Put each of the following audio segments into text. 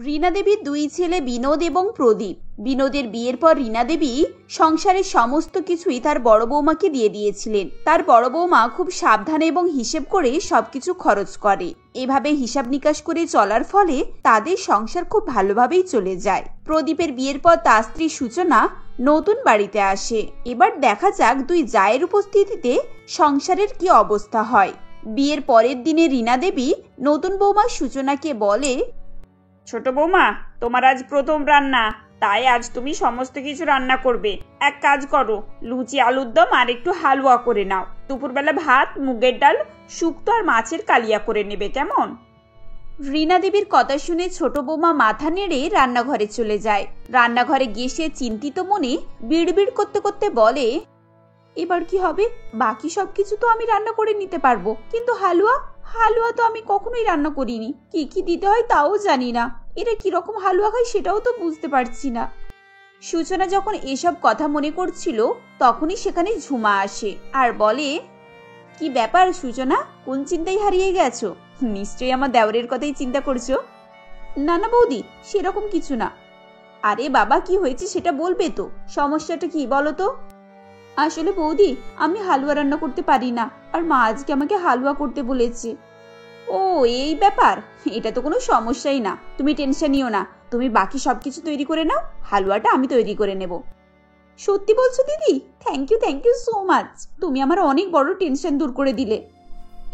রীনা দেবীর দুই ছেলে বিনোদ এবং প্রদীপ। বিনোদের বিয়ের পর রীনা দেবী সংসারের সমস্ত কিছুই তার বড় বৌমাকে দিয়ে দিয়েছিলেন। তার বড় বৌমা খুব সাবধানে এবং হিসেব করে সবকিছু খরচ করে। এভাবে হিসাব নিকাশ করে চলার ফলে তাদের সংসার খুব ভালোভাবেই চলে যায়। প্রদীপের বিয়ের পর তার স্ত্রী সূচনা নতুন বাড়িতে আসে। এবার দেখা যাক দুই জায়ের উপস্থিতিতে সংসারের কি অবস্থা হয়। বিয়ের পরের দিনে রীনা দেবী নতুন বৌমা সূচনাকে বলে, ছোট বৌমা, তোমার আজ প্রথম রান্না, তাই আজ তুমি সমস্ত কিছু রান্না করবে। এক কাজ করো, লুচি আলুর দম আর একটু হালুয়া করে নাও। দুপুরবেলা ভাত, মুগের ডাল, শুক্তো আর মাছের কালিয়া করে নেবে, কেমন? রীনা দেবীর কথা শুনে ছোট বৌমা মাথা নেড়ে রান্নাঘরে চলে যায়। রান্নাঘরে গিয়ে সে চিন্তিত মনে বিড়বিড় করতে করতে বলে, এবার কি হবে? বাকি সবকিছু তো আমি রান্না করে নিতে পারবো, কিন্তু হালুয়া হালুয়া তো আমি কখনোই রান্না করিনি। কি কি দিতে হয় তাও জানি না। এরা কিরকম হালুয়া খায় সেটাও তো বুঝতে পারছি না। সূচনা যখন এসব কথা মনে করছিল তখনই সেখানে ঝুমা আসে আর বলে, কি ব্যাপার সূচনা, কোন চিন্তায় হারিয়ে গেছো? নিশ্চয়ই আমার দেওরের কথাই চিন্তা করছো। না না বৌদি, সেরকম কিছু না। আরে বাবা, কি হয়েছে সেটা বলবে তো। সমস্যাটা কি বলো তো? আসলে বৌদি, আমি হালুয়া রান্না করতে পারি না, আর মা আজকে আমাকে হালুয়া করতে বলেছে। ও এই ব্যাপার, এটা তো কোনো সমস্যাই না, তুমি টেনশন নিও না। তুমি বাকি সবকিছু তৈরি করে নাও, হালুয়াটা আমি তৈরি করে নেব। সত্যি বলছো দিদি? Thank you so much. তুমি আমার অনেক বড় টেনশন দূর করে দিলে।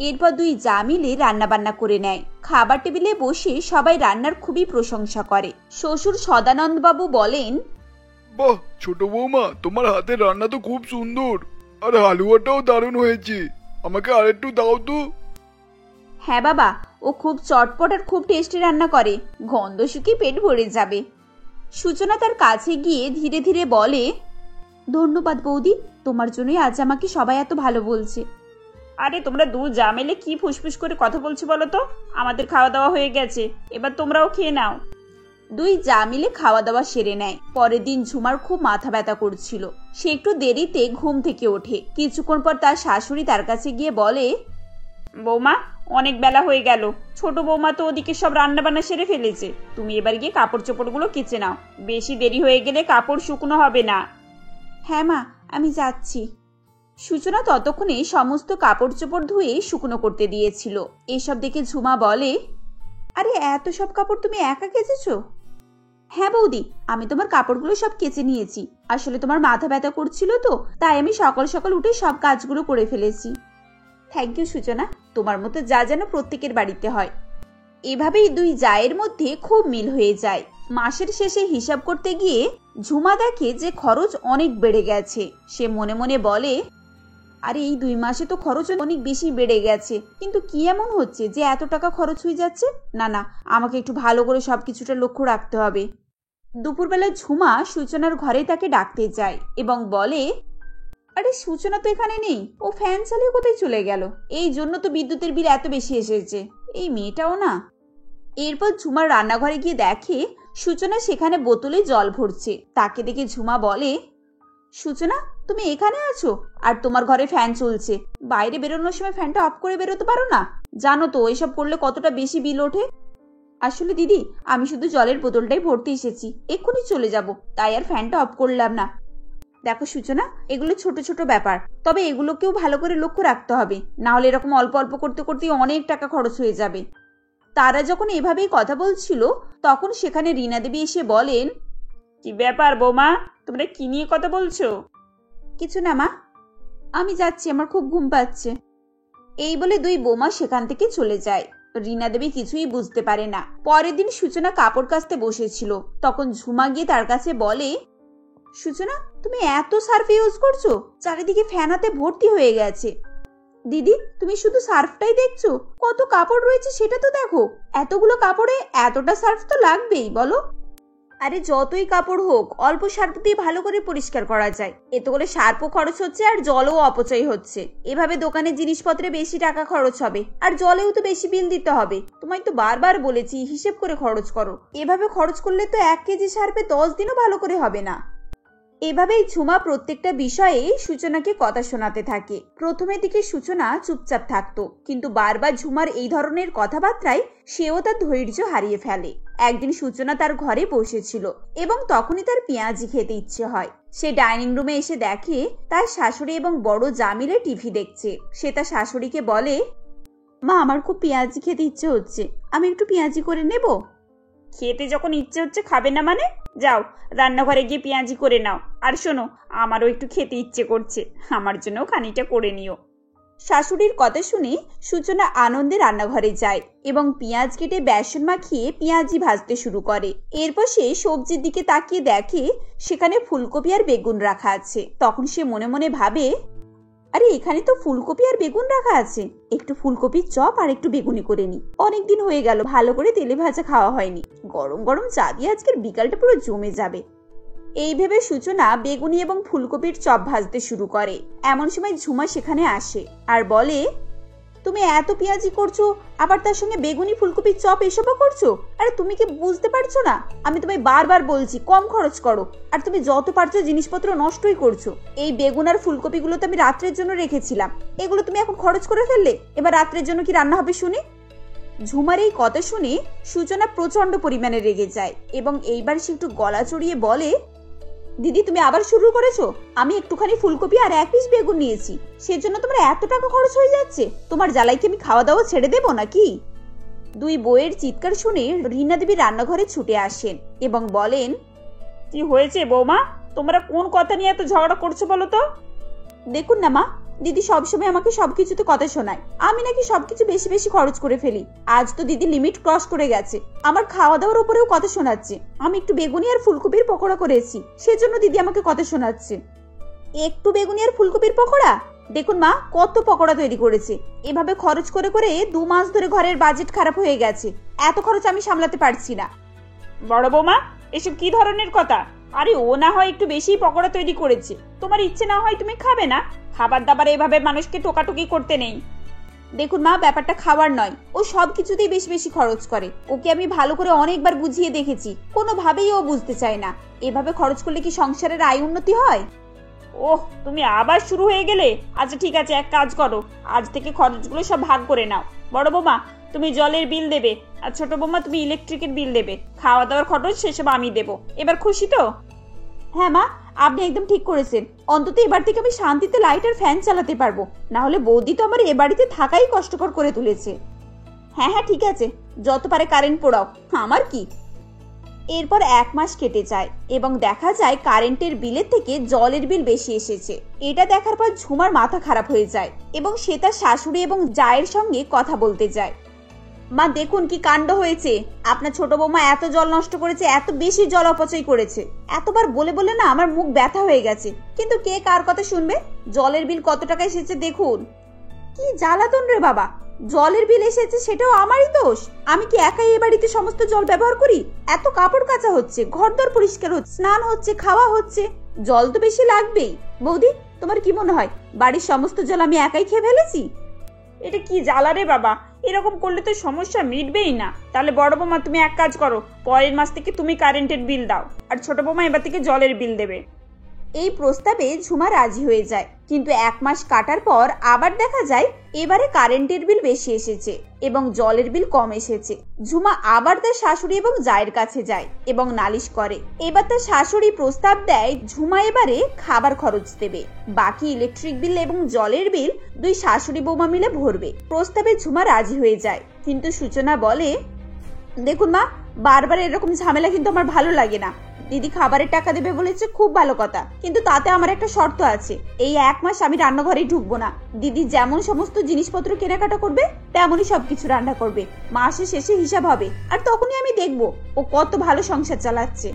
এরপর দুই যা মিলে রান্না বান্না করে নেয়। খাবার টেবিলে বসে সবাই রান্নার খুবই প্রশংসা করে। শ্বশুর সদানন্দ বাবু বলেন, বাহ ছোট বৌমা, তোমার হাতের রান্না তো খুব সুন্দর, আর হালুয়াটাও দারুণ হয়েছে। আমাকে আরেকটু দাও তো। হ্যাঁ বাবা, ও খুব চটপট আর খুব টেস্টি রান্না করে, গন্ধ শুকিয়ে পেট ভরে যাবে। সূচনা তার কাছে গিয়ে ধীরে ধীরে বলে, ধন্যবাদ বৌদি, তোমার জন্যই আজ আমাকে সবাই এত ভালো বলছে। আরে তোমরা দু যা মিলে কি ফুসফুস করে কথা বলছো বলো তো? আমাদের খাওয়া দাওয়া হয়ে গেছে, এবার তোমরাও খেয়ে নাও। দুই যা মিলে খাওয়া দাওয়া সেরে নেয়। পরের দিন ঝুমার খুব মাথা ব্যথা করছিল। সে একটু দেরিতে ঘুম থেকে ওঠে। কিছুক্ষণ পর তার শাশুড়ি তার কাছে গিয়ে বলে, বৌমা, অনেক বেলা হয়ে গেল। ছোট বৌমা তো ওদিকে সব রান্না বান্না সেরে ফেলেছে, তুমি এবার গিয়ে কাপড় চোপড়গুলো কেচে নাও। বেশি দেরি হয়ে গেলে কাপড় শুকনো হবে না। হ্যাঁ মা, আমি যাচ্ছি। সূচনা ততক্ষণে সমস্ত কাপড় চোপড় ধুয়ে শুকনো করতে দিয়েছিল। এসব দেখে ঝুমা বলে, আরে এত সব কাপড় তুমি একা কেচেছো? হ্যাঁ বৌদি, আমি তোমার কাপড়গুলো সব কেচে নিয়েছি। আসলে তোমার মাথা ব্যথা করছিল তো, তাই আমি সকাল সকাল উঠে সব কাজগুলো করে ফেলেছি। থ্যাংক ইউ সূচনা, তোমার মতো যা যেন প্রত্যেকের বাড়িতে হয়। এভাবেই দুই জায়ের মধ্যে খুব মিল হয়ে যায়। মাসের শেষে হিসাব করতে গিয়ে ঝুমা দেখে যে খরচ অনেক বেড়ে গেছে। সে মনে মনে বলে, আরে এই 2 মাসে তো খরচ অনেক বেশি বেড়ে গেছে, কিন্তু কি এমন হচ্ছে যে এত টাকা খরচ হয়ে যাচ্ছে? না না, আমাকে একটু ভালো করে সবকিছুটা লক্ষ্য রাখতে হবে। দুপুরবেলা ঝুমা সূচনার ঘরে তাকে ডাকতে যায় এবং বলে, আরে সূচনা তো এখানে নেই, ও ফ্যান চালিয়ে কোথায় চলে গেল? এই জন্য তো বিদ্যুতের বিল এত বেশি এসেছে। এই মেয়েটাও না। এরপর ঝুমার রান্নাঘরে গিয়ে দেখে সূচনা সেখানে বোতলে জল ভরছে। তাকে দেখে ঝুমা বলে, সূচনা, তুমি এখানে আছো আর তোমার ঘরে ফ্যান চলছে? বাইরে বেরোনোর সময় ফ্যানটা অফ করে বেরোতে পারো না? জানো তো এসব করলে কতটা বেশি বিল ওঠে। আসলে দিদি, আমি শুধু জলের বোতলটাই ভরতে এসেছি, এক্ষুনি চলে যাব, তাই আর ফ্যানটা অফ করলাম না। দেখো সূচনা, এগুলো ছোট ছোট ব্যাপার, তবে এগুলোকেও ভালো করে লক্ষ্য রাখতে হবে, না হলে এরকম অল্প অল্প করতে করতে অনেক টাকা খরচ হয়ে যাবে। তারা যখন এভাবেই কথা বলছিল তখন সেখানে রীনা দেবী এসে বলেন, কি ব্যাপার বৌমা, তোমরা কি নিয়ে কথা বলছো? কিছু না মা, আমি যাচ্ছি, আমার খুব ঘুম পাচ্ছে। এই বলে দুই বৌমা সেখান থেকে চলে যায়। রীনা দেবী কিছুই বুঝতে পারে না। পরের দিন সূচনা কাপড় কাচতে বসেছিল, তখন ঝুমা গিয়ে তার কাছে বলে, সূচনা, তুমি এত সার্ফ ইউজ করছো, চারিদিকে ফ্যান হাতে ভর্তি হয়ে গেছে। দিদি, তুমি শুধু সার্ফটাই দেখছো, কত কাপড় রয়েছে সেটা তো দেখো। এতগুলো কাপড়ে এতটা সার্ফ তো লাগবেই, বলো? আরে যতই কাপড় হোক, অল্প সার্ফ দিয়ে ভালো করে পরিষ্কার করা যায়। এতে করে সার্ফও খরচ হচ্ছে আর জলও অপচয় হচ্ছে। এভাবে দোকানের জিনিসপত্রে বেশি টাকা খরচ হবে, আর জলেও তো বেশি বিল দিতে হবে। তোমায় তো বারবার বলেছি হিসেব করে খরচ করো। এভাবে খরচ করলে তো 1 কেজি সার্ফে 10 দিনও ভালো করে হবে না। এভাবেই ঝুমা প্রত্যেকটা বিষয়ে সূচনাকে কথা শোনাতে থাকে। প্রথমের দিকে সূচনা চুপচাপ থাকতো, কিন্তু বারবার ঝুমার এই ধরনের কথাবার্তায় সেও তার ধৈর্য হারিয়ে ফেলে। একদিন সূচনা তার ঘরে বসেছিল এবং তখনই তার পেঁয়াজি খেতে ইচ্ছে হয়। সে ডাইনিং রুমে এসে দেখে তার শাশুড়ি এবং বড় জামিলে টিভি দেখছে। সে তার শাশুড়িকে বলে, মা, আমার খুব পেঁয়াজি খেতে ইচ্ছে হচ্ছে, আমি একটু পেঁয়াজি করে নেব? খেতে যখন ইচ্ছে হচ্ছে খাবে না মানে? যাও রান্নাঘরে গিয়ে পেঁয়াজি করে নাও। আর শোনো, আমারও একটু খেতে ইচ্ছে করছে, আমার জন্যও খানিকটা করে নিও। শাশুড়ির কথা শুনে সূচনা আনন্দে রান্নাঘরে যায় এবং পেঁয়াজ কেটে বেসন মাখিয়ে পেঁয়াজি ভাজতে শুরু করে। এরপর সে সবজির দিকে তাকিয়ে দেখে সেখানে ফুলকপি আর বেগুন রাখা আছে। তখন সে মনে মনে ভাবে, আরে এখানে তো ফুলকপি আর বেগুন রাখা আছে, একটু ফুলকপির চপ আর একটু বেগুনি করে নি। অনেকদিন হয়ে গেল ভালো করে তেলে ভাজা খাওয়া হয়নি, গরম গরম চা দিয়ে আজকের বিকালটা পুরো জমে যাবে। এই ভেবে সূচনা বেগুনি এবং ফুলকপির চপ ভাজতে শুরু করে। এমন সময় ঝুমা সেখানে আসে আর বলে, তুমি এত পেঁয়াজি করছো, আবার তার সঙ্গে বেগুনি ফুলকপির চপ এসবও করছো? আরে তুমি কি বুঝতে পারছো না? আমি তোমায় বারবার বলছি কম খরচ করো, আর তুমি যত পারছো জিনিসপত্র নষ্টই করছো। এই বেগুন আর ফুলকপিগুলো তো আমি রাত্রের জন্য রেখেছিলাম, এগুলো তুমি এখন খরচ করে ফেললে। এবার রাত্রের জন্য কি রান্না হবে শুনি? ঝুমার এই কথা শুনে সূচনা প্রচন্ড পরিমাণে রেগে যায় এবং এইবার সে একটু গলা চড়িয়ে বলে, দিদি তুমি আবার শুরু করেছো? আমি একটুখানি ফুলকপি আর 1 পিস বেগুন নিয়েছি, সেজন্য তোমার এত টাকা খরচ হয়ে যাচ্ছে? তোমার জ্বালাই কি আমি খাওয়া দাওয়া ছেড়ে দেবো নাকি? দুই বউয়ের চিৎকার শুনে রীনা দেবী রান্নাঘরে ছুটে আসেন এবং বলেন, কি হয়েছে বৌমা? তোমরা কোন কথা নিয়ে এত ঝগড়া করছো বলো তো? দেখুন না মা, দিদি সবসময় আমাকে সবকিছুতে কথা শোনায়, আমি নাকি সবকিছু বেশি বেশি খরচ করে ফেলি। আজ তো দিদি লিমিট ক্রস করে গেছে, আমার খাওয়া দাওয়ার উপরেও কথা শোনাচ্ছে। আমি একটু বেগুনি আর ফুলকপির পকোড়া করেছি, সেজন্য দিদি আমাকে কথা শোনাচ্ছে। একটু বেগুনি আর ফুলকপির পকোড়া? দেখুন মা, কত পকোড়া তৈরি করেছে। এভাবে খরচ করে করে 2 মাস ধরে ঘরের বাজেট খারাপ হয়ে গেছে, এত খরচ আমি সামলাতে পারছি না। বড় বৌমা, এসব কি ধরনের কথা? আরে ও না হয় একটু বেশি পকোড়া তৈরি করেছে, তোমার ইচ্ছে না হয় তুমি খাবে না? খাবার দাবার এভাবে মানুষকে টোকাটুকি করতে নেই। দেখুন মা, ব্যাপারটা খাবার নয়, ও সবকিছুতেই বেশি বেশি খরচ করে। ওকে আমি ভালো করে অনেকবার বুঝিয়ে দেখেছি, কোনোভাবেই ও বুঝতে চায় না। এভাবে খরচ করলে কি সংসারের আয় উন্নতি হয়? ওহ, তুমি আবার শুরু হয়ে গেলে। আচ্ছা ঠিক আছে, এক কাজ করো, আজ থেকে খরচগুলো সব ভাগ করে নাও। বড় বৌমা তুমি জলের বিল দেবে, আর ছোট বৌমা তুমি ইলেকট্রিকের বিল দেবে। খাওয়া দাওয়ার খরচ সেসব আমি দেবো। এবার খুশি তো? হ্যাঁ মা, আপনি একদম ঠিক করেছেন। অন্তত এবার থেকে আমি শান্তিতে লাইট আর ফ্যান চালাতে পারবো, না হলে বৌদি তো আমার এ বাড়িতে থাকাই কষ্টকর করে তুলেছে। হ্যাঁ হ্যাঁ ঠিক আছে, যত পারে কারেন্ট পোড়াও, আমার কি। এরপর 1 মাস কেটে যায় এবং দেখা যায় কারেন্টের বিলের থেকে জলের বিল বেশি এসেছে। এটা দেখার পর ঝুমার মাথা খারাপ হয়ে যায় এবং সে তার শাশুড়ি এবং জায়ের সঙ্গে কথা বলতে যায়। মা দেখুন কি কাণ্ড হয়েছে, আপনার ছোট বৌমা এত জল নষ্ট করেছে, এত বেশি জল অপচয় করেছে। এতবার বলে বলে না আমার মুখ ব্যথা হয়ে গেছে, কিন্তু কে কার কথা শুনবে? জলের বিল কত টাকা এসেছে দেখুন। কি জ্বালাতন রে বাবা, জলের বিল এসেছে সেটাও আমারই দোষ? আমি কি একাই এ বাড়িতে সমস্ত জল ব্যবহার করি? এত কাপড় কাচা হচ্ছে, ঘরদোর পরিষ্কার হচ্ছে, স্নান হচ্ছে, খাওয়া হচ্ছে, জল তো বেশি লাগবেই। বৌদি তোমার কি মনে হয় বাড়ির সমস্ত জল আমি একাই খেয়ে ফেলেছি? এটা কি জ্বালা রে বাবা, এরকম করলে তো সমস্যা মিটবেই না। তাহলে বড় বৌমা তুমি এক কাজ করো, পরের মাস থেকে তুমি কারেন্টের বিল দাও, আর ছোট বৌমা এবার থেকে জলের বিল দেবে। এই প্রস্তাবে ঝুমা রাজি হয়ে যায়, কিন্তু 1 মাস কাটার পর আবার দেখা যায় এবারে কারেন্টের বিল বেশি এসেছে এবং জলের বিল কম এসেছে। ঝুমা আবার তার শাশুড়ি এবং জায়ের কাছে যায় এবং নালিশ করে। এবার তার শাশুড়ি প্রস্তাব দেয় ঝুমা এবারে খাবার খরচ দেবে, বাকি ইলেকট্রিক বিল এবং জলের বিল 2 শাশুড়ি বৌমা মিলে ভরবে। প্রস্তাবে ঝুমা রাজি হয়ে যায়, কিন্তু সূচনা বলে, দেখুন মা, বারবার এরকম ঝামেলা কিন্তু আমার ভালো লাগে না। দিদি খাবারের টাকা দেবে বলেছে, খুব ভালো কথা, কিন্তু তাতে আমার একটা শর্ত আছে। এই 1 মাস আমি রান্নাঘরেই ঢুকবো না। দিদি যেমন সমস্ত জিনিসপত্র কেনাকাটা করবে তেমনই সবকিছু রান্না করবে। মাসের শেষে হিসাব হবে, আর তখনই আমি দেখবো ও কত ভালো সংসার চালাচ্ছে।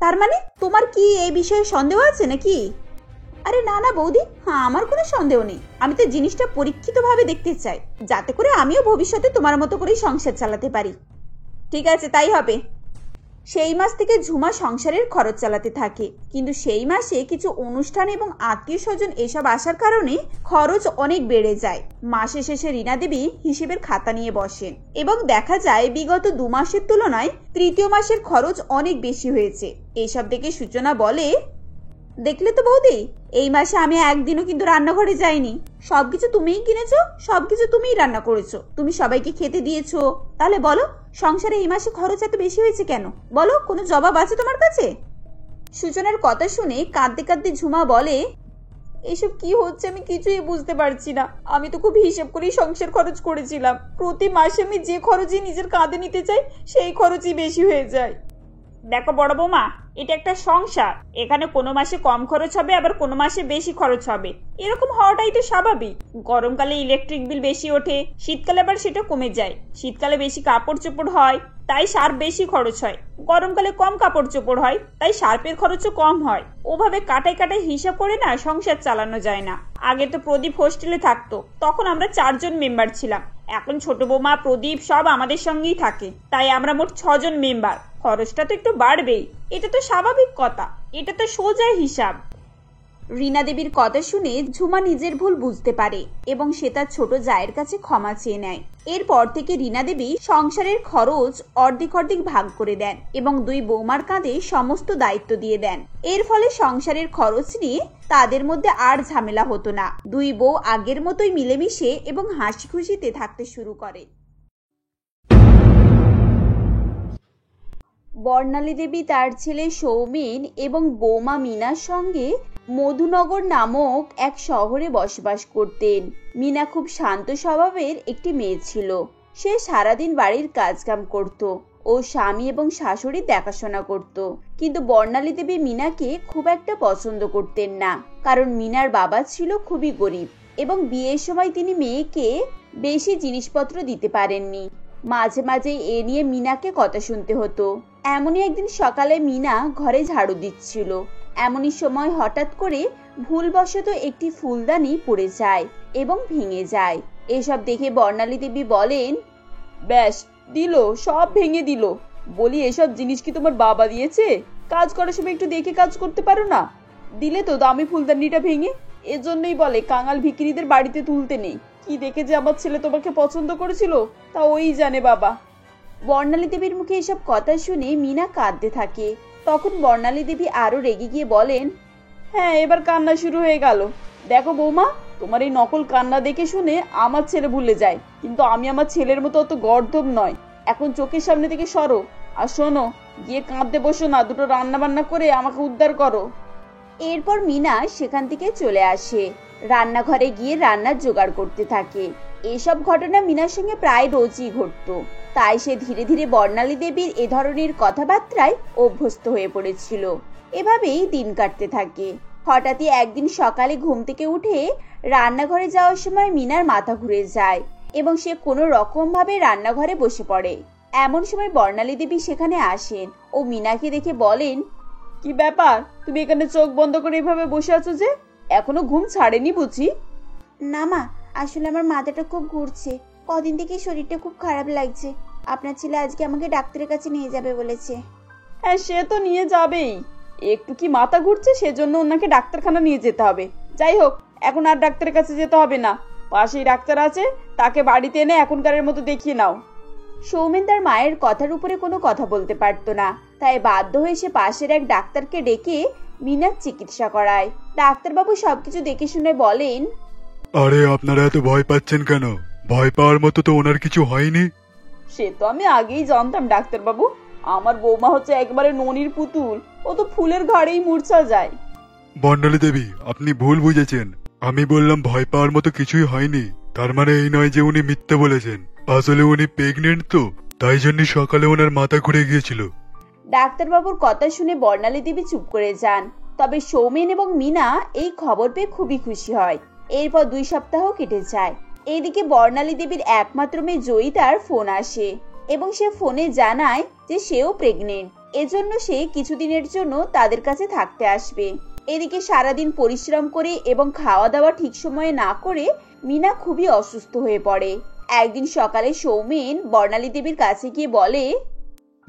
তার মানে তোমার কি এই বিষয়ে সন্দেহ আছে নাকি? আরে না না বৌদি, হ্যাঁ আমার কোনো সন্দেহ নেই। আমি তো জিনিসটা পরীক্ষিতভাবে দেখতে চাই, যাতে করে আমিও ভবিষ্যতে তোমার মতো করেই সংসার চালাতে পারি। ঠিক আছে, তাই হবে। সেই মাস থেকে ঝুমা সংসারের খরচ চালাতে থাকে, কিন্তু সেই মাসে কিছু অনুষ্ঠান এবং আত্মীয় স্বজন এসব আসার কারণে খরচ অনেক বেড়ে যায়। মাসের শেষে রীনা দেবী হিসেবের খাতা নিয়ে বসেন এবং দেখা যায় বিগত 2 মাসের তুলনায় তৃতীয় মাসের খরচ অনেক বেশি হয়েছে। এসব দেখে সূচনা বলে, দেখলে তো বৌদি, এই মাসে আমি একদিনও কিন্তু রান্নাঘরে যাইনি। সবকিছু তুমিই কিনেছো, সবকিছু তুমিই রান্না করেছো, তুমি সবাইকে খেতে দিয়েছো। তাহলে বলো, সংসারে এই মাসে খরচ এত বেশি হয়েছে কেন? বলো, কোনো জবাব আছে তোমার কাছে? সূচনার কথা শুনে কাঁদতে কাঁদতে ঝুমা বলে, এসব কি হচ্ছে আমি কিছুই বুঝতে পারছি না। আমি তো খুব হিসেব করেই সংসার খরচ করেছিলাম। প্রতি মাসে আমি যে খরচই নিজের কাঁধে নিতে চাই সেই খরচই বেশি হয়ে যায়। দেখো বড় বৌমা, এটা একটা সংসার। এখানে কোনো মাসে কম খরচ হবে, আবার কোনো মাসে বেশি খরচ হবে। এরকম হওয়াটাই তো স্বাভাবিক। গরমকালে ইলেকট্রিক বিল বেশি ওঠে, শীতকালে আবার সেটা কমে যায়। শীতকালে বেশি কাপড় চোপড় হয়, তাই সার্ফ বেশি খরচ হয়। গরমকালে কম কাপড় চোপড় হয়, তাই সার্ফের খরচও কম হয়। ওভাবে কাটায় কাটায় হিসাব করে না সংসার চালানো যায় না। আগে তো প্রদীপ হোস্টেলে থাকতো, তখন আমরা 4 জন মেম্বার ছিলাম। এখন ছোট বৌমা, প্রদীপ সব আমাদের সঙ্গেই থাকে, তাই আমরা মোট 6 জন মেম্বার। খরচটা তো একটু বাড়বেই, এটা তো স্বাভাবিক কথা, এটা তো সোজা হিসাব। রীনা দেবীর কথা শুনে ঝুমা নিজের ভুল বুঝতে পারে এবং সে তার ছোট জায়ের কাছে ক্ষমা চেয়ে নেয়। এরপর থেকে রীনা দেবী সংসারের খরচ অর্ধেক অর্ধেক ভাগ করে দেন এবং দুই বৌমার কাঁধে সমস্ত দায়িত্ব দিয়ে দেন। এর ফলে সংসারের খরচ নিয়ে তাদের মধ্যে আর ঝামেলা হতো না। দুই বউ আগের মতোই মিলেমিশে এবং হাসি খুশিতে থাকতে শুরু করে। বর্ণালী দেবী তার ছেলে সৌমেন এবং বৌমা মিনার সঙ্গে মধুনগর নামক এক শহরে বসবাস করতেন। মিনা খুব শান্ত স্বভাবের একটি মেয়ে ছিল। সে সারাদিন বাড়ির কাজকাম করত ও স্বামী এবং শাশুড়ির দেখাশোনা করত। কিন্তু বর্ণালী দেবী মিনাকে খুব একটা পছন্দ করতেন না, কারণ মিনার বাবা ছিল খুবই গরিব এবং বিয়ের সময় তিনি মেয়েকে বেশি জিনিসপত্র দিতে পারেননি। মাঝে মাঝে এ নিয়ে মিনাকে কথা শুনতে হতো। এমনই একদিন সকালে মিনা ঘরে ঝাড়ু দিচ্ছিল। এমনই সময় হঠাৎ করে ভুলবশত একটি ফুলদানি পড়ে যায় এবং ভেঙে যায়। এসব দেখে বর্ণালী দেবী বলেন, ব্যাস দিল, সব ভেঙে দিল। বলি, এসব জিনিস কি তোমার বাবা দিয়েছে? কাজ করার সময় একটু দেখে কাজ করতে পারো না? দিলে তো দামি ফুলদানিটা ভেঙে। এজন্যই বলে কাঙাল ভিখিরিদের বাড়িতে তুলতে নেই। কি দেখে যে আমার ছেলে তোমাকে পছন্দ করেছিল তা ওই জানে বাবা। বর্ণালী দেবীর মুখে এসব কথা শুনে মিনা কাঁদতে থাকে। তখন বর্ণালী দেবী আরো রেগে গিয়ে বলেন, হ্যাঁ, এবার কান্না শুরু হয়ে গেল। দেখো বৌমা, তোমার এই নকল কান্না দেখে শুনে আমার ছেলে ভুলে যায়, কিন্তু আমি আমার ছেলের মতো অত গর্দভ নয়। এখন চোখের সামনে থেকে সরো, আর শোনো, গিয়ে কাঁদতে বসো না, দুটো রান্না বান্না করে আমাকে উদ্ধার করো। এরপর মিনা সেখান থেকে চলে আসে। রান্নাঘরে গিয়ে রান্নার জোগাড় করতে থাকে। এসব ঘটনা মিনার সঙ্গে প্রায় রোজই ঘটতো, তাই সে ধীরে ধীরে বর্ণালী দেবীর এ ধরনের কথাবার্তায় অভ্যস্ত হয়ে পড়েছিল। এভাবেই দিন কাটতে থাকে। হঠাৎই একদিন সকালে ঘুম থেকে উঠে রান্নাঘরে যাওয়ার সময় মিনার মাথা ঘুরে যায় এবং সে কোনো রকম ভাবে রান্নাঘরে বসে পড়ে। এমন সময় বর্ণালী দেবী সেখানে আসেন ও মিনাকে দেখে বলেন, কি ব্যাপার, তুমি এখানে চোখ বন্ধ করে এভাবে বসে আছো যে? এখনো ঘুম ছাড়েনি বুঝি? না মা, আসলে আমার মাথাটা খুব ঘুরছে। কদিন থেকে শরীরটা খুব খারাপ লাগছে। আপনার ছেলে আজকে আমাকে ডাক্তারের কাছে নিয়ে যাবে বলেছে। হ্যাঁ, সে তো নিয়ে যাবেই। একটু কি মাথা ঘুরছে সেজন্য ওনাকে ডাক্তারখানা নিয়ে যেতে হবে। যাই হোক, এখন আর ডাক্তারের কাছে যেতে হবে না। পাশেই ডাক্তার আছে, তাকে বাড়িতে এনে এখনকারের মতো দেখিয়ে নাও। সৌমেন তার মায়ের কথার উপরে কোনো কথা বলতে পারতো না, তাই বাধ্য হয়ে সে পাশের এক ডাক্তারকে ডেকে মিনার চিকিৎসা করায়। ডাক্তারবাবু সবকিছু দেখে শুনে বলেন, আরে আপনারা এত ভয় পাচ্ছেন কেন? ভয় পাওয়ার মতো তো ওনার কিছু হয়নি। সে তো আমি আগেই জানতাম ডাক্তারবাবু। আমার বৌমা হচ্ছে একবারে ননির পুতুল, ও তো ফুলের ঘাড়েই মূর্ছা যায়। বর্ণালী দেবী, আপনি ভুল বুঝেছেন। আমি বললাম ভয় পাওয়ার মতো কিছুই হয়নি, তার মানে এই নয় যে উনি মিথ্যে বলেছেন। আসলে উনি প্রেগনেন্ট তো, তাই জন্য সকালে ওনার মাথা ঘুরে গিয়েছিল। ডাক্তারবাবুর কথা শুনে বর্ণালী দেবী চুপ করে যান। তবে সৌমেন এবং মিনা এই খবর পেয়ে খুবই খুশি হয়। এরপর 2 সপ্তাহ কেটে যায়। এইদিকে বর্ণালী দেবীর একমাত্র মেয়ে জয়িতার ফোন আসে এবং সে ফোনে জানায় যে সেও প্রেগনেন্ট। এজন্য সে কিছুদিনের জন্য তাদের কাছে থাকতে আসবে। এদিকে সারাদিন পরিশ্রম করে এবং খাওয়া দাওয়া ঠিক সময়ে না করে মিনা খুবই অসুস্থ হয়ে পড়ে। একদিন সকালে সৌমেন বর্ণালী দেবীর কাছে গিয়ে বলে,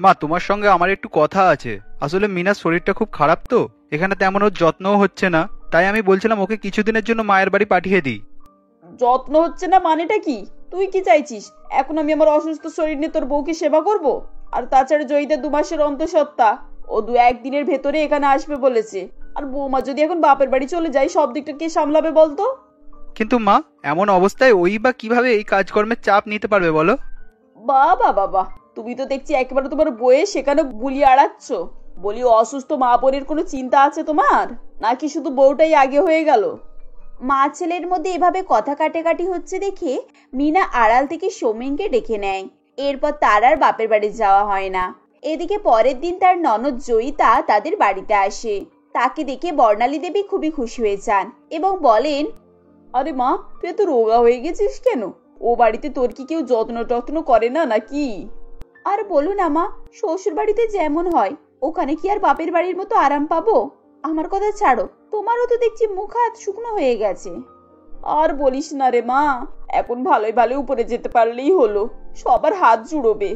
মা, তোমার সঙ্গে আমার একটু কথা আছে। আসলে মিনার শরীরটা খুব খারাপ তো, এখানে তেমন ওর যত্নও হচ্ছে না, তাই আমি বলছিলাম ওকে কিছুদিনের জন্য মায়ের বাড়ি পাঠিয়ে দিই। যত্ন হচ্ছে না মানেটা কি? তুই কি চাইছিস এখন আমি আমার অসুস্থ শরীর নিয়ে তোর বউকে সেবা করব? আর তাছাড়া জয়ীদের 2 মাসের অন্তঃসত্ত্বা, ও 2-1 দিনের ভেতরে এখানে আসবে বলেছে। আর বৌমা যদি এখন বাপের বাড়ি চলে যায় সব দিকটা কে সামলাবে বলতো? কিন্তু মা, এমন অবস্থায় ওই বা কিভাবে এই কাজকর্মের চাপ নিতে পারবে বলো? বাবা বাবা, তুমি তো দেখছি একেবারে তোমার বইয়ে সেখানে বুলিয়ে আড়াচ্ছ। বলি অসুস্থ মা বোনের কোনো চিন্তা আছে তোমার, নাকি শুধু বউটাই আগে হয়ে গেল? মা ছেলের মধ্যে এভাবে কথা কাটাকাটি হচ্ছে দেখে মিনা আড়াল থেকে সৌমেনকে ডেকে নেয়। এরপর তার আর বাপের বাড়ি যাওয়া হয় না। এদিকে পরের দিন তার ননদ জয়িতা তাদের বাড়িতে আসে। তাকে দেখে বর্ণালী দেবী খুবই খুশি হয়ে যান এবং বলেন, আরে মা, তুই তো রোগা হয়ে গেছিস কেন? ও বাড়িতে তোর কি কেউ যত্ন টত্ন করে না নাকি? আর বলো না মা, শ্বশুর বাড়িতে যেমন হয় ওখানে কি আর বাপের বাড়ির মতো আরাম পাবো? আমার কথা ছাড়ো, তোমারও তো দেখছি মুখ হাত শুকনো হয়ে গেছে। আর বলিস না রে মা, এখন ভালোই ভালো উপরে যেতে পারলেই হলো, সবার হাত জুড়োবে।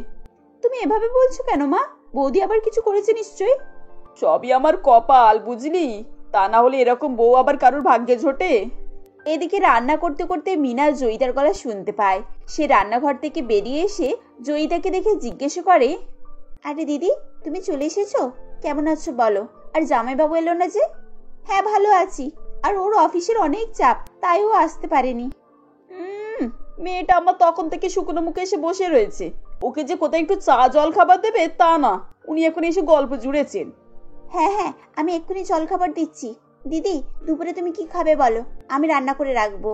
তুমি এভাবে বলছো কেন মা? বৌদি আবার কিছু করেছে নিশ্চয়ই? সবই আমার কপাল, বুঝলি? তা না হলে এরকম বউ আবার কারোর ভাগ্যে ঝোটে? এদিকে রান্না করতে করতে মিনা জয়িতার গলা শুনতে পায়। সে রান্নাঘর থেকে বেরিয়ে এসে জয়িতাকে দেখে জিজ্ঞেস করে, আরে দিদি, তুমি চলে এসেছো? কেমন আছো বলো? আর জামাইবাবু এলো না যে? হ্যাঁ ভালো আছি, আর ওর অফিসের অনেক চাপ, তাই ও আসতে পারেনি। মেয়েটা আমার তখন থেকে শুকনো মুখে এসে বসে রয়েছে। ওকে যে কোথায় একটু চা জল খাবার দেবে তা না, উনি এখন এসে গল্প জুড়েছেন। হ্যাঁ হ্যাঁ, আমি এক্ষুনি জল খাবার দিচ্ছি। দিদি, দুপুরে তুমি কি খাবে বলো, আমি রান্না করে রাখবো।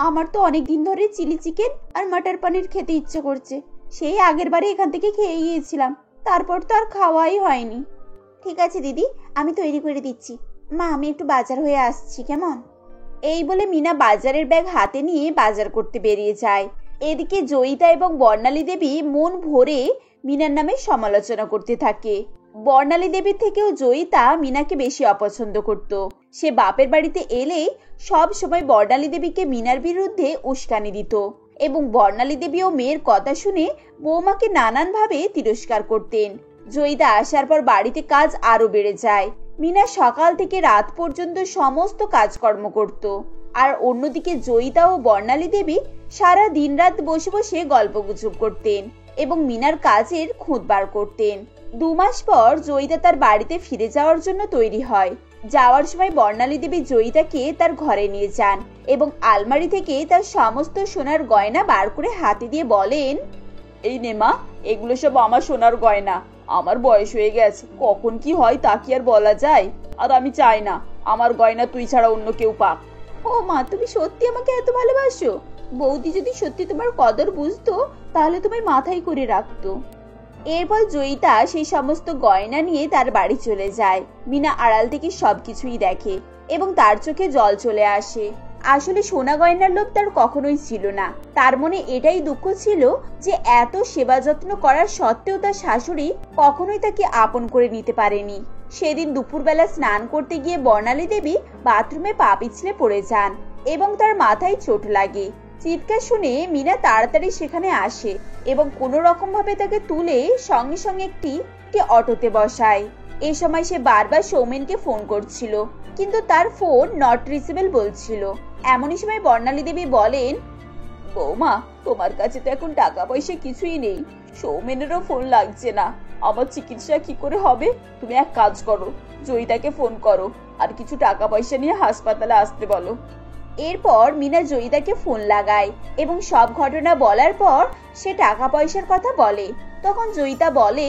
আমার তো অনেক দিন ধরে চিলি চিকেন আর মটর পনির খেতে ইচ্ছে করছে। সেই আগের বারে এখান থেকে খেয়ে গিয়েছিলাম, তারপর তো আর খাওয়াই হয়নি। ঠিক আছে দিদি, আমি তৈরি করে দিচ্ছি। মা, আমি একটু বাজার হয়ে আসছি, কেমন? এই বলে মিনা বাজারের ব্যাগ হাতে নিয়ে বাজার করতে বেরিয়ে যায়। এদিকে জয়িতা এবং বর্ণালী দেবী মন ভরে মিনার নামে সমালোচনা করতে থাকে। বর্ণালী দেবীর থেকেও জয়িতা মিনাকে বেশি অপছন্দ করত। সে বাপের বাড়িতে এলেই সব সময় বর্ণালী দেবীকে মিনার বিরুদ্ধে উস্কানি দিত এবং বর্ণালী দেবীও মেয়ের কথা শুনে বৌমাকে নানানভাবে তিরস্কার করতেন। জয়িতা আসার পর বাড়িতে কাজ আরো বেড়ে যায়। মিনা সকাল থেকে রাত পর্যন্ত সমস্ত কাজকর্ম করত, আর অন্যদিকে জয়িতা ও বর্ণালী দেবী সারা দিন রাত বসে বসে গল্পগুজব করতেন এবং মিনার কাজের খুঁত বার করতেন। 2 মাস পর জয়িতা তার বাড়িতে ফিরে যাওয়ার জন্য তৈরি হয়। যাওয়ার সময় বর্ণালী দেবী জয়িতাকে তার ঘরে নিয়ে যান এবং আলমারি থেকে তার সমস্ত সোনার গয়না বার করে হাতে দিয়ে বলেন, এই নে মা, এগুলো সব আমার সোনার গয়না। আমার বয়স হয়ে গেছে, কখন কি হয় তা কি আর বলা যায়? আর আমি চাই না আমার গয়না তুই ছাড়া অন্য কেউ পাক। ও মা, তুমি সত্যি আমাকে এত ভালোবাসো? বৌদি যদি সত্যি তোমার কদর বুঝতো তাহলে তোমায় মাথায় করে রাখতো। এরপর জয়িতা সেই সমস্ত গয়না নিয়ে তার বাড়ি চলে যায়। মিনা আড়াল থেকে সবকিছুই দেখে এবং তার চোখে জল চলে আসে। আসলে সোনা গয়নার লোভ তার কখনোই ছিল না। তার মনে এটাই দুঃখ ছিল যে এত সেবা যত্ন করার সত্ত্বেও তার শাশুড়ি কখনোই তাকে আপন করে নিতে পারেনি। সেদিন দুপুরবেলা স্নান করতে গিয়ে বর্ণালী দেবী বাথরুমে পা পিছলে পড়ে যান এবং তার মাথায় চোট লাগে। চিৎকার শুনে মিনা তাড়াতাড়ি সেখানে আসে এবং কোনো রকম ভাবে তাকে তুলে সঙ্গে সঙ্গে একটি অটোতে বসায়। এই সময় সে বারবার সৌমেনকে ফোন করছিল, কিন্তু তার ফোন নট রিচেবল বলছিল। এমনই সময় বর্ণালী দেবী বলেন, বৌমা, তোমার কাছে তো এখন টাকা পয়সা কিছুই নেই, সৌমেনেরও ফোন লাগছে না, আমার চিকিৎসা কি করে হবে? তুমি এক কাজ করো, জয়িতাকে ফোন করো আর কিছু টাকা পয়সা নিয়ে হাসপাতালে আসতে বলো। এরপর মিনা জয়িতাকে ফোন লাগায় এবং সব ঘটনা বলার পর সে টাকা পয়সার কথা বলে। তখন জয়িতা বলে,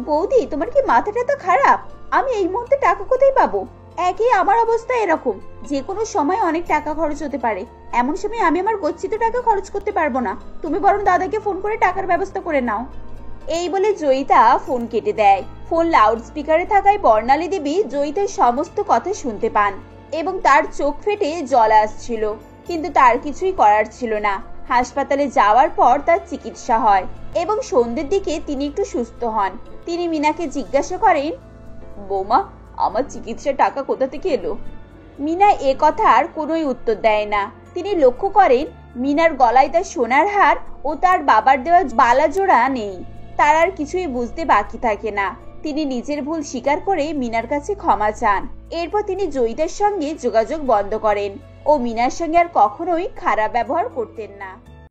বৌদি, তোমার কি মাথাটা তো খারাপ? আমি এই মুহূর্তে টাকা কোথায় পাবো? একই আমার অবস্থা এরকম, যে কোনো সময় অনেক টাকা খরচ হতে পারে। এমন সময় আমি আমার গচ্ছিত টাকা খরচ করতে পারবো না। তুমি বরং দাদাকে ফোন করে টাকার ব্যবস্থা করে নাও। এই বলে জয়িতা ফোন কেটে দেয়। ফোন লাউড স্পিকারে থাকায় বর্ণালী দেবী জয়িতার সমস্ত কথা শুনতে পান এবং তার চোখ ফেটে জল আসছিল, কিন্তু তার কিছুই করার ছিল না। হাসপাতালে যাওয়ার পর তার চিকিৎসা হয় এবং সন্ধ্যের দিকে তিনি একটু সুস্থ হন। তিনি মিনাকে জিজ্ঞাসা করেন, বৌমা, আমার চিকিৎসার টাকা কোথা থেকে এলো? মিনা এ কথার কোনোই উত্তর দেয় না। তিনি লক্ষ্য করেন মিনার গলায় তার সোনার হার ও তার বাবার দেওয়া বালা জোড়া নেই। তার আর কিছুই বুঝতে বাকি থাকে না। তিনি নিজের ভুল স্বীকার করে মিনার কাছে ক্ষমা চান। এরপর তিনি জয়িতার সঙ্গে যোগাযোগ বন্ধ করেন ও মিনার সঙ্গে আর কখনোই খারাপ ব্যবহার করতেন না।